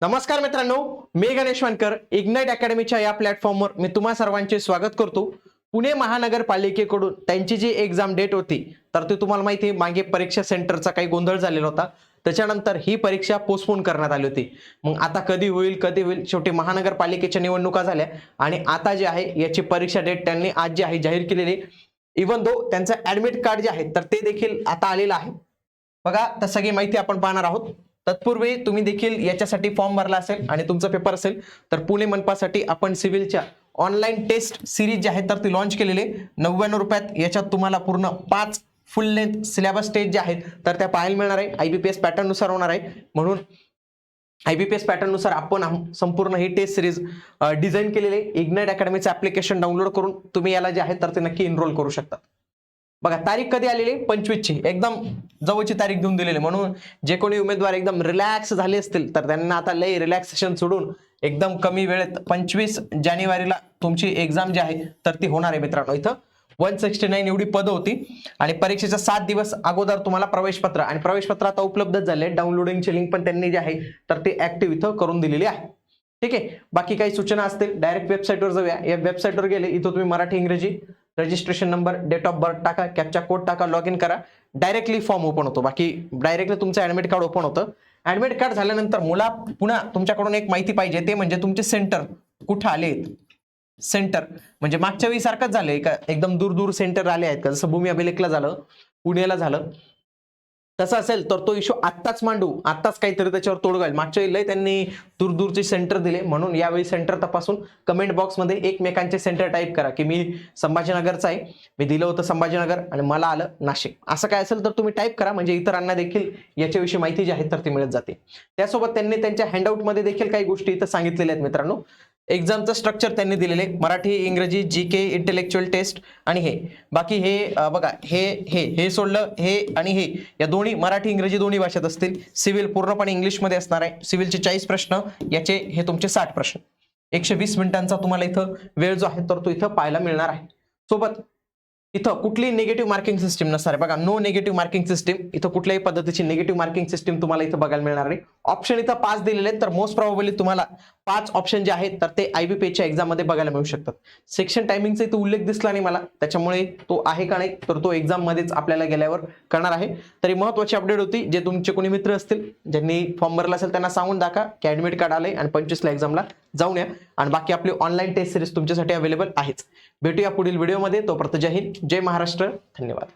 नमस्कार मित्रांनो, मी गणेश वानकर इग्नाइट अकॅडमीच्या या प्लॅटफॉर्मवर मी तुम्हा सर्वांचे स्वागत करतो। पुणे महानगरपालिकेकडून त्यांची जी एक्झाम डेट होती तर ते तुम्हाला माहिती आहे मागे परीक्षा सेंटरचा काही गोंधळ झालेला होता। त्याच्यानंतर ही परीक्षा पोस्टपोन करण्यात आली होती। मग आता कधी होईल शेवटी महानगरपालिकेच्या निवडणुका झाल्या आणि आता जे आहे याची परीक्षा डेट त्यांनी आज जी आहे जाहीर केलेली। इवन दो त्यांचं ऍडमिट कार्ड जे आहे तर ते देखील आता आलेलं आहे। बघा तर सगळी माहिती आपण पाहणार आहोत। तत्पूर्वी तुम्ही देखील याच्यासाठी फॉर्म भरला असेल आणि तुमचा पेपर असेल तर पुणे मनपासाठी आपण सिव्हिलच्या ऑनलाईन टेस्ट सिरीज जी आहे तर ती लॉन्च केलेली 99 रुपयात। याच्यात तुम्हाला पूर्ण 5 फुल लेंथ सिलेबस टेस्ट जे आहेत तर त्या पाहायला मिळणार आहे। आयबीपीएस पॅटर्न नुसार होणार आहे, म्हणून आयबीपीएस पॅटर्न नुसार आपण संपूर्ण ही टेस्ट सिरीज डिझाईन केलेली आहे। इग्नाइट अकॅडमीचं ऍप्लिकेशन डाउनलोड करून तुम्ही याला जे आहे तर ते नक्की एनरोल करू शकता। बघा तारीख कधी आलेली 25 ची, एकदम जवळची तारीख देऊन दिलेली, म्हणून जे कोणी उमेदवार एकदम रिलॅक्स झाले असतील तर त्यांना आता लय रिलॅक्सेशन सोडून एकदम कमी वेळेत 25 जानेवारीला तुमची एक्झाम जी आहे तर ती होणार आहे। मित्रांनो इथं 169 एवढी पद होती आणि परीक्षेच्या 7 दिवस अगोदर तुम्हाला प्रवेशपत्र आणि प्रवेशपत्र आता उपलब्ध झाले। डाउनलोडिंगची लिंक पण त्यांनी जी आहे तर ती ऍक्टिव्ह इथं करून दिलेली आहे। ठीक आहे, बाकी काही सूचना असतील डायरेक्ट वेबसाईटवर जाऊया। या वेबसाईटवर गेले इथं तुम्ही मराठी इंग्रजी registration number date of birth टाका, कॅप्चा कोड टाका, लॉग इन करा, डायरेक्टली फॉर्म ओपन होतो। बाकी डायरेक्टली तुमचं ऍडमिट कार्ड ओपन होतं। ऍडमिट कार्ड झाल्यानंतर पुन्हा तुमच्याकडून एक माहिती पाहिजे, ते म्हणजे तुमचे सेंटर कुठे आले आहेत। सेंटर म्हणजे मागच्या वेळी सारखंच झालंय का, एकदम दूर दूर सेंटर आले आहेत का, जसं भूमी अभिलेखला झालं, पुण्याला झालं, तसं असेल तर तो इश्यू आत्ताच मांडू, आत्ताच काहीतरी त्याच्यावर तोडगा येईल। मागच्या वेळी त्यांनी दूर दूरचे सेंटर दिले, म्हणून यावेळी सेंटर तपासून कमेंट बॉक्समध्ये एकमेकांचे सेंटर टाईप करा की मी संभाजीनगरचा आहे, मी दिलं होतं संभाजीनगर आणि मला आलं नाशिक। असं काय असेल तर तुम्ही टाईप करा, म्हणजे इतरांना देखील याच्याविषयी माहिती जी आहे तर ती मिळत जाते। त्यासोबत त्यांनी त्यांच्या हँडआउटमध्ये देखील काही गोष्टी इथं सांगितलेल्या आहेत। मित्रांनो एक्झामचं स्ट्रक्चर त्यांनी दिलेले मराठी इंग्रजी जीके इंटेलेक्च्युअल टेस्ट आणि हे बाकी हे बघा हे सोडलं हे आणि हे या दोन्ही मराठी इंग्रजी दोन्ही भाषेत असतील। सिव्हिल पूर्णपणे इंग्लिशमध्ये असणार आहे। सिव्हिलचे 40 प्रश्न, याचे हे तुमचे 60 प्रश्न, 120 मिनिटांचा तुम्हाला इथं वेळ जो आहे तर तो इथं पाहायला मिळणार आहे। सोबत इथं कुठली निगेटिव्ह मार्किंग सिस्टीम नसणार आहे। बघा नो निगेटिव्ह मार्किंग सिस्टीम, इथं कुठल्याही पद्धतीची निगेटिव्ह मार्किंग सिस्टीम तुम्हाला इथं बघायला मिळणार नाही। ऑप्शन इथं 5 दिलेले आहेत, तर मोस्ट प्रॉबेबली तुम्हाला 5 ऑप्शन जे आहेत तर ते आयबीपीएसच्या एक्झाम मध्ये बघायला मिळू शकतात। सेक्शन टायमिंगचा इथं उल्लेख दिसला नाही मला, त्याच्यामुळे तो आहे का नाही तर तो एक्झाम मध्येच आपल्याला गेल्यावर कळणार आहे। तरी महत्त्वाची अपडेट होती, जे तुमचे कोणी मित्र असतील ज्यांनी फॉर्म भरला असेल त्यांना सांगून दाखवा की ऍडमिट कार्ड आले आणि 25 ला एक्झामला जाऊन या, आणि बाकी आपली ऑनलाईन टेस्ट सिरीज तुमच्यासाठी अवेलेबल आहेच। भेटूया पुढील व्हिडिओमध्ये, तोपर्यंत जय हिंद जय महाराष्ट्र, धन्यवाद।